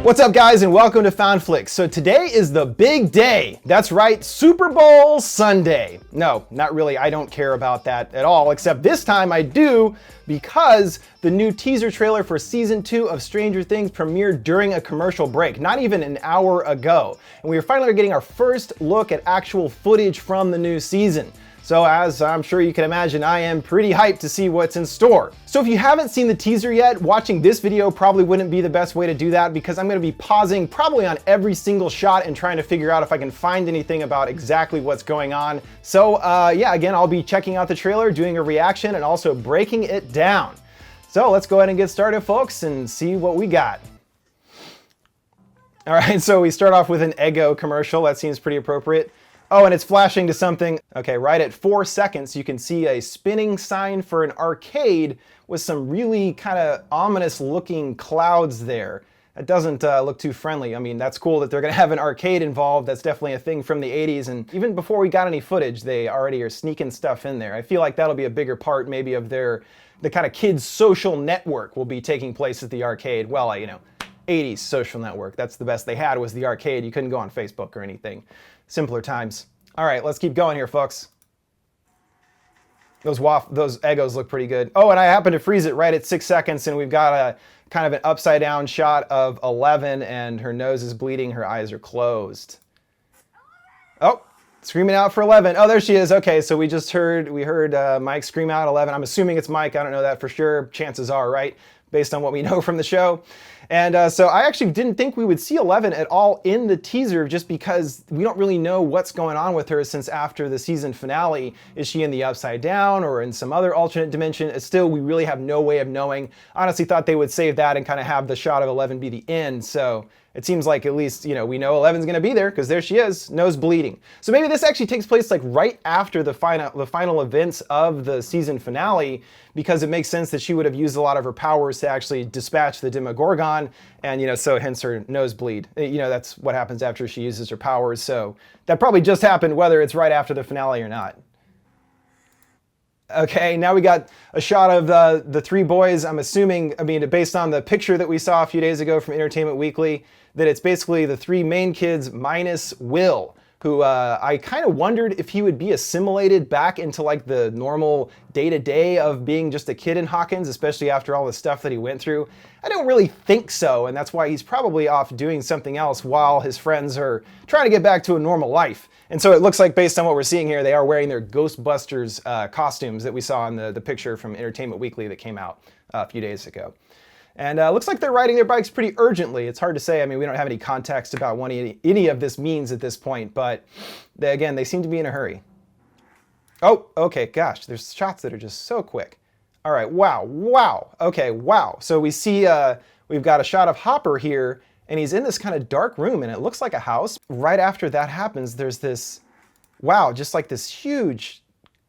What's up, guys, and welcome to Found Flicks. So today is the big day. That's right, Super Bowl Sunday. No, not really. I don't care about that at all, except this time I do, because the new teaser trailer for season 2 of Stranger Things premiered during a commercial break, not even an hour ago. And we are finally getting our first look at actual footage from the new season. So as I'm sure you can imagine, I am pretty hyped to see what's in store. So if you haven't seen the teaser yet, watching this video probably wouldn't be the best way to do that, because I'm going to be pausing probably on every single shot and trying to figure out if I can find anything about exactly what's going on. So yeah, again, I'll be checking out the trailer, doing a reaction, and also breaking it down. So let's go ahead and get started, folks, and see what we got. All right, so we start off with an Eggo commercial. That seems pretty appropriate. Oh, and it's flashing to something. Okay, right at 4 seconds, you can see a spinning sign for an arcade with some really kind of ominous looking clouds there. That doesn't look too friendly. I mean, that's cool that they're gonna have an arcade involved. That's definitely a thing from the 80s. And even before we got any footage, they already are sneaking stuff in there. I feel like that'll be a bigger part maybe of the kind of kids' social network will be taking place at the arcade. Well, you know, 80s social network. That's the best they had, was the arcade. You couldn't go on Facebook or anything. Simpler times. All right, let's keep going here, folks. Those Eggos look pretty good. Oh, and I happened to freeze it right at 6 seconds, and we've got a kind of an upside down shot of 11, and her nose is bleeding, her eyes are closed. Oh, screaming out for 11. Oh, there she is. Okay, so we heard Mike scream out 11. I'm assuming it's Mike. I don't know that for sure. Chances are, right? Based on what we know from the show. And so I actually didn't think we would see 11 at all in the teaser, just because we don't really know what's going on with her since after the season finale. Is she in the upside down or in some other alternate dimension? Still, we really have no way of knowing. Honestly thought they would save that and kind of have the shot of 11 be the end. So it seems like at least, you know, we know 11's going to be there, because there she is, nose bleeding. So maybe this actually takes place like right after the final events of the season finale, because it makes sense that she would have used a lot of her powers to actually dispatch the Demogorgon, and, you know, so hence her nosebleed. You know, that's what happens after she uses her powers. So that probably just happened, whether it's right after the finale or not. Okay, now we got a shot of the three boys. I'm assuming, I mean, based on the picture that we saw a few days ago from Entertainment Weekly, that it's basically the three main kids minus Will, who I kind of wondered if he would be assimilated back into like the normal day-to-day of being just a kid in Hawkins, especially after all the stuff that he went through. I don't really think so, and that's why he's probably off doing something else while his friends are trying to get back to a normal life. And so it looks like, based on what we're seeing here, they are wearing their Ghostbusters costumes that we saw in the picture from Entertainment Weekly that came out a few days ago. And looks like they're riding their bikes pretty urgently. It's hard to say. I mean, we don't have any context about what any of this means at this point, but again, they seem to be in a hurry. Oh, okay, gosh, there's shots that are just so quick. All right, wow, okay, wow. So we see, we've got a shot of Hopper here, and he's in this kind of dark room, and it looks like a house. Right after that happens, there's this, wow, just like this huge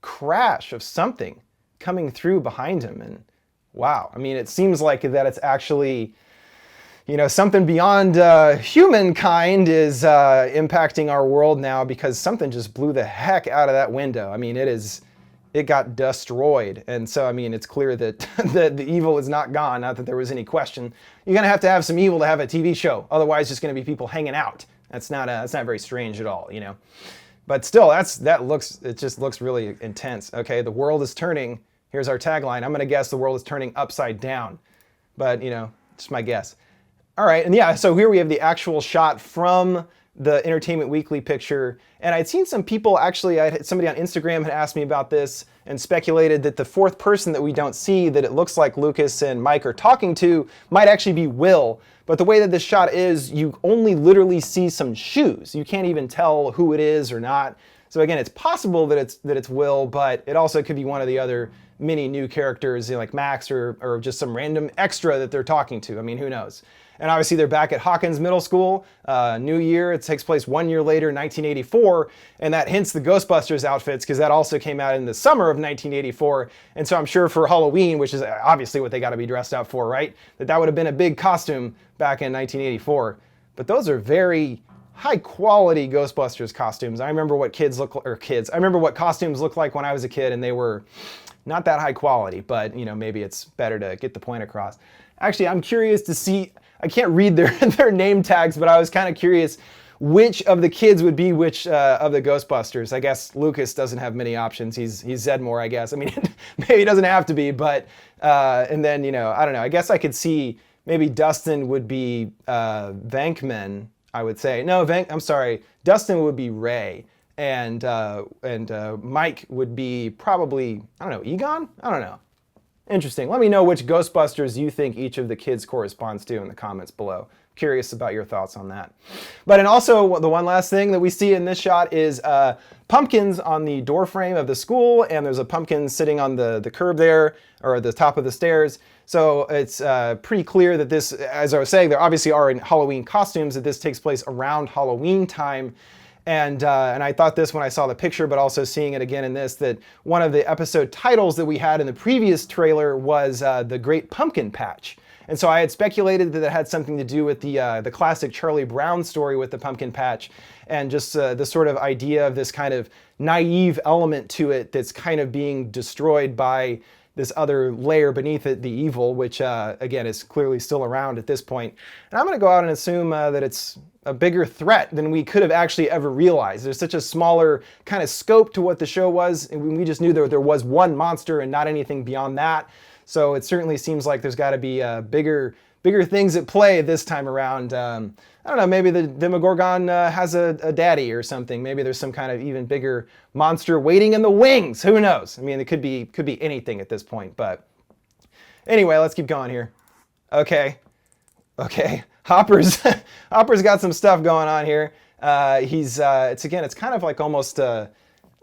crash of something coming through behind him, and wow, I mean, it seems like that it's actually, you know, something beyond humankind is impacting our world now, because something just blew the heck out of that window. I mean, it got destroyed. And so, I mean, it's clear that the evil is not gone, not that there was any question. You're gonna have some evil to have a TV show. Otherwise, it's just gonna be people hanging out. That's not very strange at all, you know. But still, it just looks really intense. Okay, the world is turning. Here's our tagline. I'm gonna guess the world is turning upside down, but, you know, just my guess. All right, and yeah, so here we have the actual shot from the Entertainment Weekly picture, and I'd seen some people, actually, somebody on Instagram had asked me about this and speculated that the fourth person that we don't see, that it looks like Lucas and Mike are talking to, might actually be Will. But the way that this shot is, you only literally see some shoes. You can't even tell who it is or not. So again, it's possible that it's Will, but it also could be one of the other many new characters, you know, like Max or just some random extra that they're talking to. I mean, who knows? And obviously they're back at Hawkins Middle School, new year. It takes place 1 year later, 1984, and that hints the Ghostbusters outfits, because that also came out in the summer of 1984. And so I'm sure for Halloween, which is obviously what they got to be dressed up for, right? That would have been a big costume back in 1984. But those are very high quality Ghostbusters costumes. I remember what I remember what costumes looked like when I was a kid, and they were not that high quality, but maybe it's better to get the point across. Actually, I'm curious to see, I can't read their name tags, but I was kind of curious which of the kids would be which of the Ghostbusters. I guess Lucas doesn't have many options. He's Zedmore, I guess. I mean, maybe he doesn't have to be, but, and then, I don't know. I guess I could see maybe Dustin would be Venkman, I would say. No, I'm sorry. Dustin would be Ray. And Mike would be probably, I don't know, Egon? I don't know. Interesting. Let me know which Ghostbusters you think each of the kids corresponds to in the comments below. Curious about your thoughts on that. But and also the one last thing that we see in this shot is pumpkins on the door frame of the school, and there's a pumpkin sitting on the curb there, or the top of the stairs. So it's pretty clear that this, as I was saying, there obviously are in Halloween costumes, that this takes place around Halloween time. And I thought this when I saw the picture, but also seeing it again in this, that one of the episode titles that we had in the previous trailer was The Great Pumpkin Patch. And so I had speculated that it had something to do with the classic Charlie Brown story with the pumpkin patch, and just the sort of idea of this kind of naive element to it that's kind of being destroyed by this other layer beneath it, the evil, which again is clearly still around at this point. And I'm going to go out and assume that it's a bigger threat than we could have actually ever realized. There's such a smaller kind of scope to what the show was, and we just knew there was one monster and not anything beyond that. So it certainly seems like there's got to be bigger things at play this time around. I don't know, maybe the Demogorgon has a daddy or something. Maybe there's some kind of even bigger monster waiting in the wings. Who knows? I mean, it could be anything at this point. But anyway, let's keep going here. Okay. Hopper's got some stuff going on here. It's kind of like almost a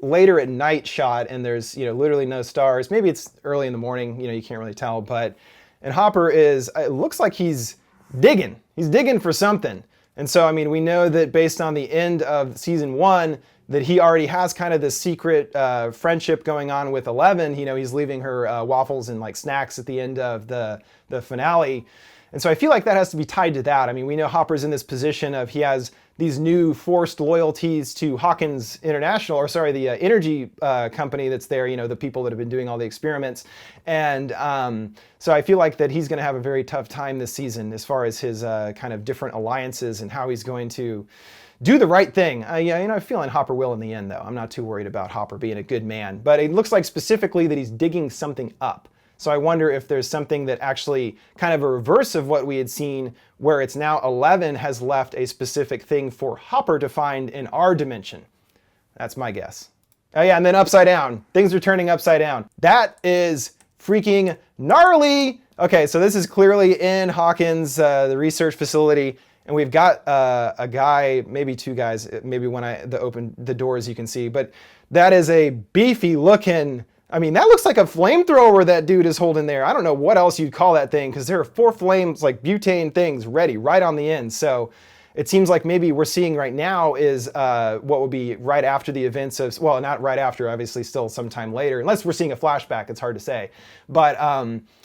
later at night shot, and there's literally no stars. Maybe it's early in the morning, you can't really tell, and Hopper it looks like he's digging for something. And so I mean, we know that based on the end of season 1 that he already has kind of this secret friendship going on with Eleven. He's leaving her waffles and like snacks at the end of the finale. And so I feel like that has to be tied to that. I mean, we know Hopper's in this position of he has these new forced loyalties to Hawkins International, the energy company that's there, the people that have been doing all the experiments. And so I feel like that he's going to have a very tough time this season as far as his kind of different alliances and how he's going to do the right thing. I'm feeling Hopper will in the end, though. I'm not too worried about Hopper being a good man. But it looks like specifically that he's digging something up. So I wonder if there's something that actually kind of a reverse of what we had seen, where it's now 11 has left a specific thing for Hopper to find in our dimension. That's my guess. Oh yeah, and then upside down. Things are turning upside down. That is freaking gnarly. Okay, so this is clearly in Hawkins, the research facility, and we've got a guy, maybe two guys, maybe when I open the doors you can see, but that is a beefy looking. I mean, that looks like a flamethrower that dude is holding there. I don't know what else you'd call that thing, because there are 4 flames, like butane things, ready right on the end. So it seems like maybe we're seeing right now is what would be right after the events of, well, not right after, obviously still sometime later, unless we're seeing a flashback, it's hard to say. But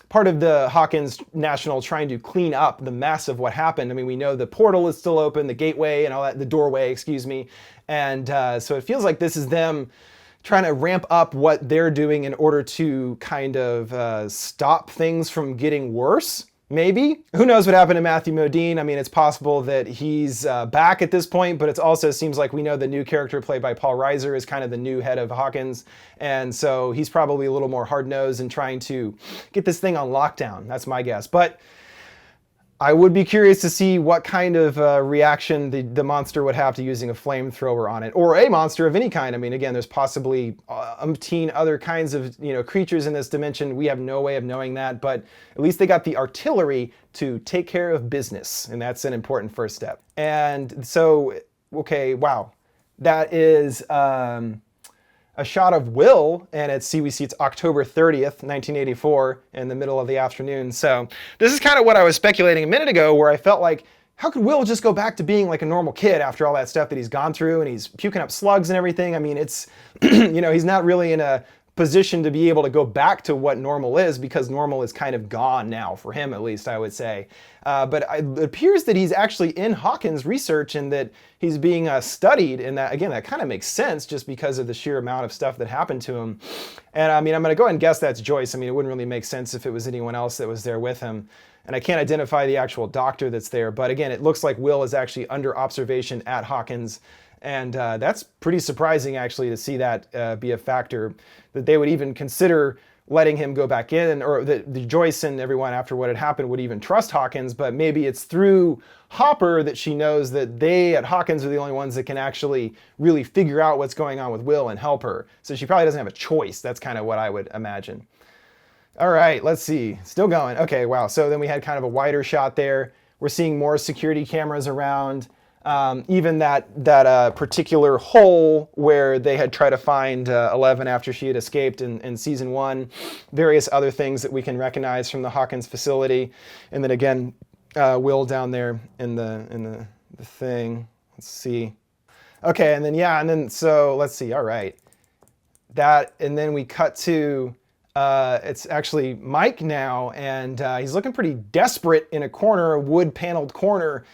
part of the Hawkins National trying to clean up the mess of what happened. I mean, we know the portal is still open, the gateway and all that, the doorway, excuse me. And so it feels like this is them trying to ramp up what they're doing in order to kind of stop things from getting worse, maybe. Who knows what happened to Matthew Modine? I mean, it's possible that he's back at this point, but it also seems like we know the new character played by Paul Reiser is kind of the new head of Hawkins, and so he's probably a little more hard-nosed and trying to get this thing on lockdown. That's my guess. But I would be curious to see what kind of reaction the monster would have to using a flamethrower on it, or a monster of any kind. I mean, again, there's possibly umpteen other kinds of creatures in this dimension. We have no way of knowing that, but at least they got the artillery to take care of business, and that's an important first step. And so, okay, wow, that is a shot of Will, and we see it's October 30th, 1984, in the middle of the afternoon. So this is kind of what I was speculating a minute ago, where I felt like, how could Will just go back to being like a normal kid after all that stuff that he's gone through, and he's puking up slugs and everything? I mean, it's, he's not really in a position to be able to go back to what normal is, because normal is kind of gone now, for him at least, I would say. But it appears that he's actually in Hawkins' research and that he's being studied, and that, again, that kind of makes sense just because of the sheer amount of stuff that happened to him. And I mean, I'm going to go ahead and guess that's Joyce. I mean, it wouldn't really make sense if it was anyone else that was there with him. And I can't identify the actual doctor that's there, but again, it looks like Will is actually under observation at Hawkins. And that's pretty surprising, actually, to see that be a factor, that they would even consider letting him go back in, or that the Joyce and everyone after what had happened would even trust Hawkins. But maybe it's through Hopper that she knows that they at Hawkins are the only ones that can actually really figure out what's going on with Will and help her. So she probably doesn't have a choice. That's kind of what I would imagine. All right, let's see. Still going. Okay, wow. So then we had kind of a wider shot there. We're seeing more security cameras around. Even that particular hole where they had tried to find 11 after she had escaped in season 1. Various other things that we can recognize from the Hawkins facility. And then again, Will down there in the thing. Let's see. Okay, and then yeah, and then so let's see. All right. That, and then we cut to it's actually Mike now, and he's looking pretty desperate in a corner, a wood paneled corner.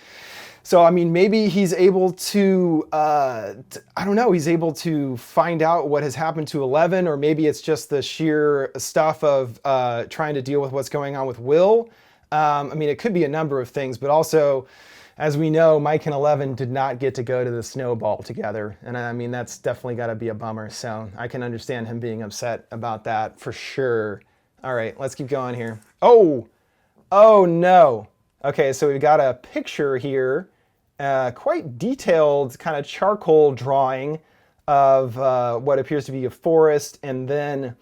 So, I mean, maybe he's able to, I don't know, he's able to find out what has happened to 11, or maybe it's just the sheer stuff of trying to deal with what's going on with Will. I mean, it could be a number of things, but also, as we know, Mike and 11 did not get to go to the snowball together. And I mean, that's definitely got to be a bummer. So I can understand him being upset about that for sure. All right, let's keep going here. Oh no. Okay, so we've got a picture here, quite detailed kind of charcoal drawing of what appears to be a forest. And then,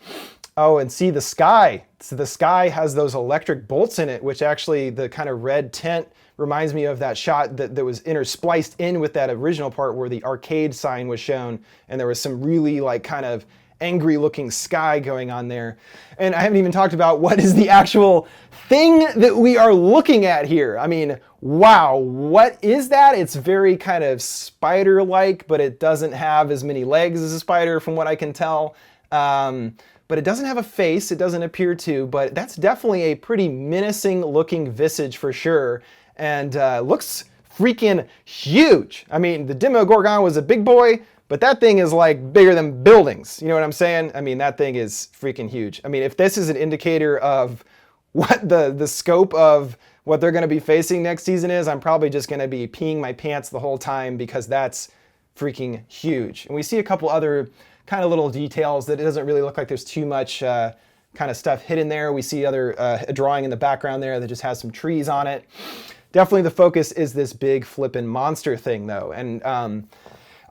oh, and see the sky. So the sky has those electric bolts in it, which actually the kind of red tint reminds me of that shot that was interspliced in with that original part where the arcade sign was shown, and there was some really like kind of angry looking sky going on there. And I haven't even talked about what is the actual thing that we are looking at here. I mean, wow, what is that? It's very kind of spider-like, but it doesn't have as many legs as a spider from what I can tell. But it doesn't have a face, it doesn't appear to, but that's definitely a pretty menacing looking visage for sure. And looks freaking huge. I mean, the Demogorgon was a big boy, but that thing is like bigger than buildings. You know what I'm saying? I mean, that thing is freaking huge. I mean, if this is an indicator of what the scope of what they're going to be facing next season is, I'm probably just going to be peeing my pants the whole time, because that's freaking huge. And we see a couple other kind of little details that it doesn't really look like there's too much kind of stuff hidden there. We see a drawing in the background there that just has some trees on it. Definitely the focus is this big flippin' monster thing though. And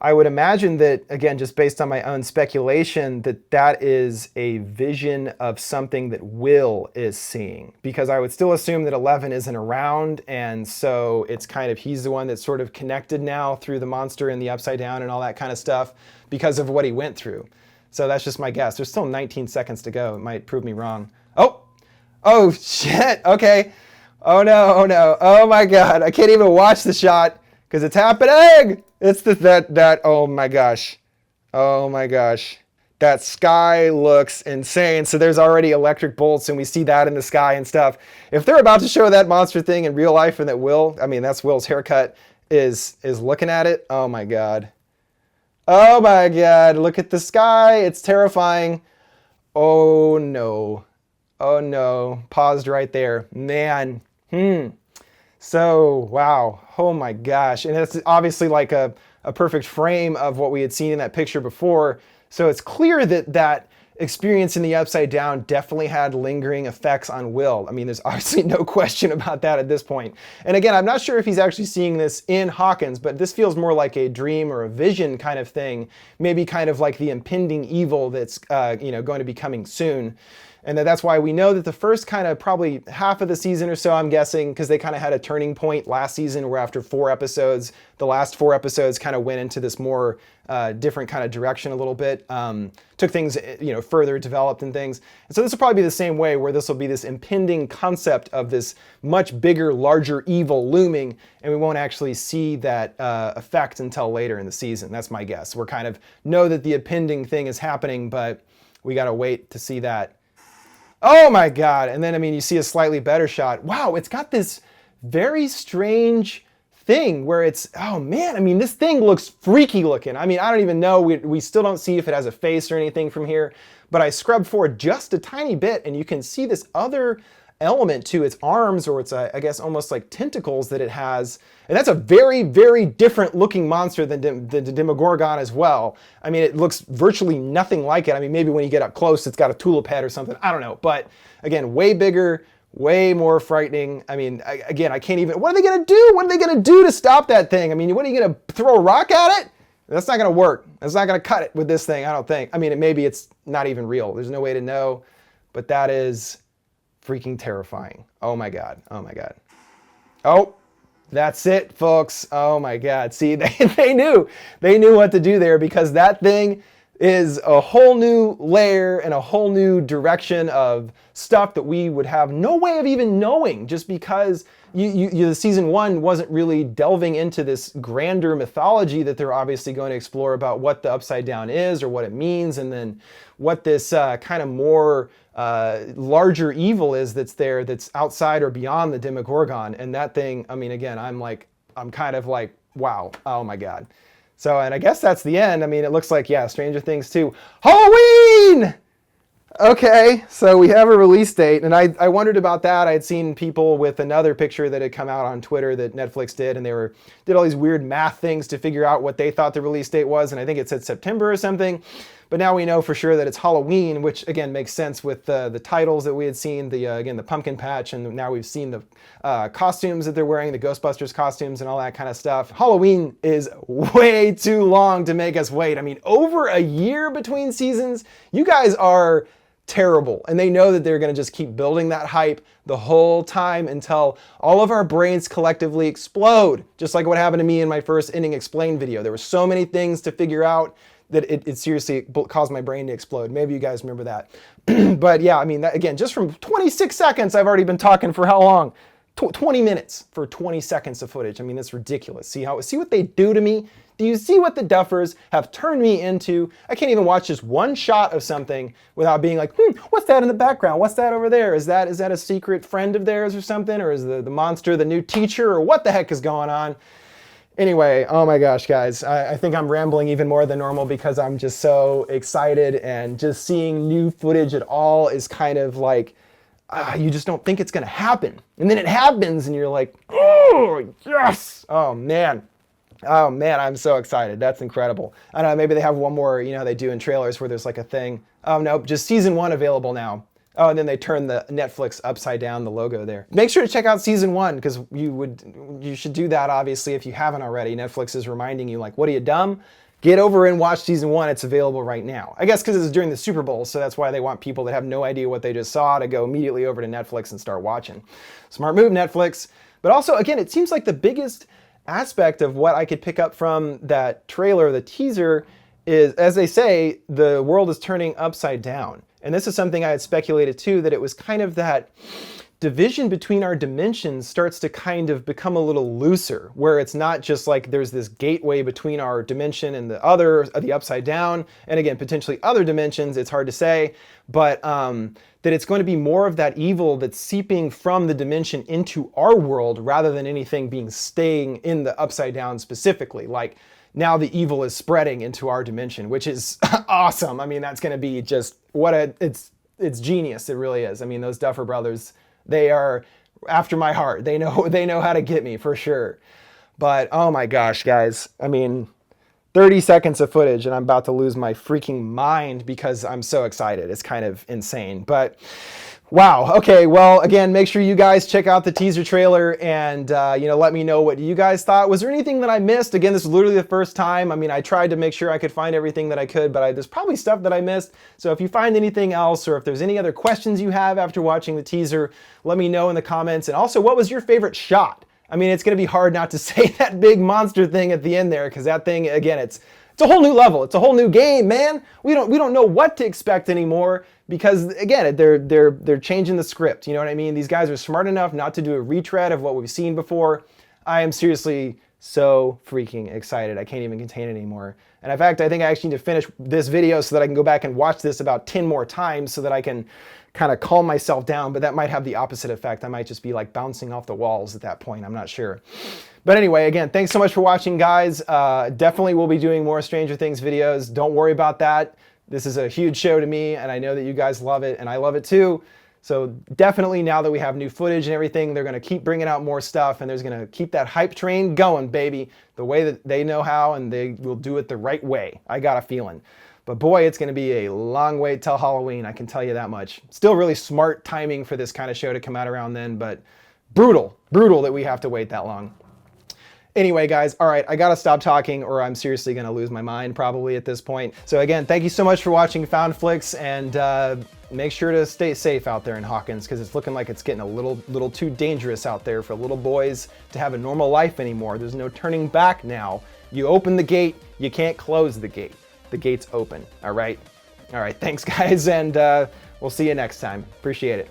I would imagine that, again, just based on my own speculation, that is a vision of something that Will is seeing. Because I would still assume that 11 isn't around, and so it's kind of, he's the one that's sort of connected now through the monster and the Upside Down and all that kind of stuff because of what he went through. So that's just my guess. There's still 19 seconds to go. It might prove me wrong. Oh shit, okay. Oh no, oh my God, I can't even watch the shot because it's happening. It's oh my gosh. That sky looks insane. So there's already electric bolts and we see that in the sky and stuff. If they're about to show that monster thing in real life and that that's Will's haircut is looking at it. Oh my God, look at the sky. It's terrifying. Oh no, paused right there, man. So, wow. Oh my gosh. And it's obviously like a perfect frame of what we had seen in that picture before. So it's clear that experience in the Upside Down definitely had lingering effects on Will. I mean, there's obviously no question about that at this point. And again, I'm not sure if he's actually seeing this in Hawkins, but this feels more like a dream or a vision kind of thing. Maybe kind of like the impending evil that's going to be coming soon. And that's why we know that the first kind of probably half of the season or so, I'm guessing, because they kind of had a turning point last season where after 4 episodes, the last 4 episodes kind of went into this more different kind of direction a little bit, took things, further developed and things. And so this will probably be the same way, where this will be this impending concept of this much bigger, larger evil looming, and we won't actually see that effect until later in the season. That's my guess. We're kind of know that the impending thing is happening, but we got to wait to see that. Oh my God. And then, I mean, you see a slightly better shot. Wow, it's got this very strange thing where it's, oh man, I mean, this thing looks freaky looking. I mean, I don't even know. We still don't see if it has a face or anything from here, but I scrubbed forward just a tiny bit and you can see this other element to its arms, or its, I guess, almost like tentacles that it has. And that's a very, very different looking monster than the Demogorgon as well. I mean, it looks virtually nothing like it. I mean, maybe when you get up close, it's got a tulip head or something. I don't know. But again, way bigger, way more frightening. I mean, again, I can't even, what are they going to do? What are they going to do to stop that thing? I mean, what are you going to throw a rock at it? That's not going to work. That's not going to cut it with this thing, I don't think. I mean, maybe it's not even real. There's no way to know, but that is freaking terrifying. Oh my God. Oh my God. Oh, that's it, folks. Oh my God. See, they knew what to do there, because that thing is a whole new layer and a whole new direction of stuff that we would have no way of even knowing, just because the season one wasn't really delving into this grander mythology that they're obviously going to explore about what the Upside Down is or what it means, and then what this kind of more larger evil is that's there, that's outside or beyond the Demogorgon. And that thing, I mean, again, I'm kind of like, wow, oh my God. So, and I guess that's the end. I mean, it looks like, yeah, Stranger Things 2. Halloween! Okay, so we have a release date, and I wondered about that. I had seen people with another picture that had come out on Twitter that Netflix did, and they did all these weird math things to figure out what they thought the release date was, and I think it said September or something. But now we know for sure that it's Halloween, which again makes sense with the titles that we had seen, again, the pumpkin patch, and now we've seen the costumes that they're wearing, the Ghostbusters costumes and all that kind of stuff. Halloween is way too long to make us wait. I mean, over a year between seasons. You guys are terrible, and they know that they're going to just keep building that hype the whole time until all of our brains collectively explode, just like what happened to me in my first Ending Explained video. There were so many things to figure out that it seriously caused my brain to explode. Maybe you guys remember that. But yeah, I mean, that, again, just from 26 seconds, I've already been talking for how long? 20 minutes for 20 seconds of footage. I mean, that's ridiculous. See what they do to me? Do you see what the Duffers have turned me into? I can't even watch just one shot of something without being like, what's that in the background? What's that over there? Is that a secret friend of theirs or something? Or is the monster the new teacher? Or what the heck is going on? Anyway, oh my gosh, guys, I think I'm rambling even more than normal because I'm just so excited, and just seeing new footage at all is kind of like, you just don't think it's going to happen. And then it happens and you're like, oh, yes. Oh man, I'm so excited. That's incredible. I don't know, maybe they have one more, they do in trailers where there's like a thing. Oh no, just season 1 available now. Oh, and then they turn the Netflix upside down, the logo there. Make sure to check out season 1, because you should do that, obviously, if you haven't already. Netflix is reminding you, like, what are you, dumb? Get over and watch season 1. It's available right now. I guess because it's during the Super Bowl, so that's why they want people that have no idea what they just saw to go immediately over to Netflix and start watching. Smart move, Netflix. But also, again, it seems like the biggest aspect of what I could pick up from that trailer, the teaser, is, as they say, the world is turning upside down. And this is something I had speculated too, that it was kind of that division between our dimensions starts to kind of become a little looser, where it's not just like there's this gateway between our dimension and the upside down, and again, potentially other dimensions, it's hard to say, but that it's going to be more of that evil that's seeping from the dimension into our world rather than anything staying in the upside down specifically. Like, now the evil is spreading into our dimension, which is awesome. I mean, that's going to be just it's genius. It really is. I mean, those Duffer Brothers, they are after my heart. They know how to get me for sure. But oh my gosh, guys. I mean, 30 seconds of footage and I'm about to lose my freaking mind because I'm so excited. It's kind of insane. But wow. Okay. Well, again, make sure you guys check out the teaser trailer and, let me know what you guys thought. Was there anything that I missed? Again, this is literally the first time. I mean, I tried to make sure I could find everything that I could, but there's probably stuff that I missed. So if you find anything else, or if there's any other questions you have after watching the teaser, let me know in the comments. And also, what was your favorite shot? I mean, it's going to be hard not to say that big monster thing at the end there, because that thing, again, it's a whole new level. It's a whole new game, man. We don't know what to expect anymore, because again, they're changing the script. You know what I mean? These guys are smart enough not to do a retread of what we've seen before. I am seriously so freaking excited. I can't even contain it anymore. And in fact, I think I actually need to finish this video so that I can go back and watch this about 10 more times so that I can kind of calm myself down, but that might have the opposite effect. I might just be like bouncing off the walls at that point. I'm not sure. But anyway, again, thanks so much for watching, guys. Definitely will be doing more Stranger Things videos. Don't worry about that. This is a huge show to me, and I know that you guys love it, and I love it too. So definitely now that we have new footage and everything, they're going to keep bringing out more stuff, and there's going to keep that hype train going, baby, the way that they know how, and they will do it the right way. I got a feeling. But boy, it's going to be a long wait till Halloween, I can tell you that much. Still really smart timing for this kind of show to come out around then, but brutal that we have to wait that long. Anyway, guys, all right, I gotta stop talking or I'm seriously gonna lose my mind probably at this point. So again, thank you so much for watching Found Flicks, and make sure to stay safe out there in Hawkins, because it's looking like it's getting a little too dangerous out there for little boys to have a normal life anymore. There's no turning back now. You open the gate, you can't close the gate. The gate's open, all right? All right, thanks guys, and we'll see you next time. Appreciate it.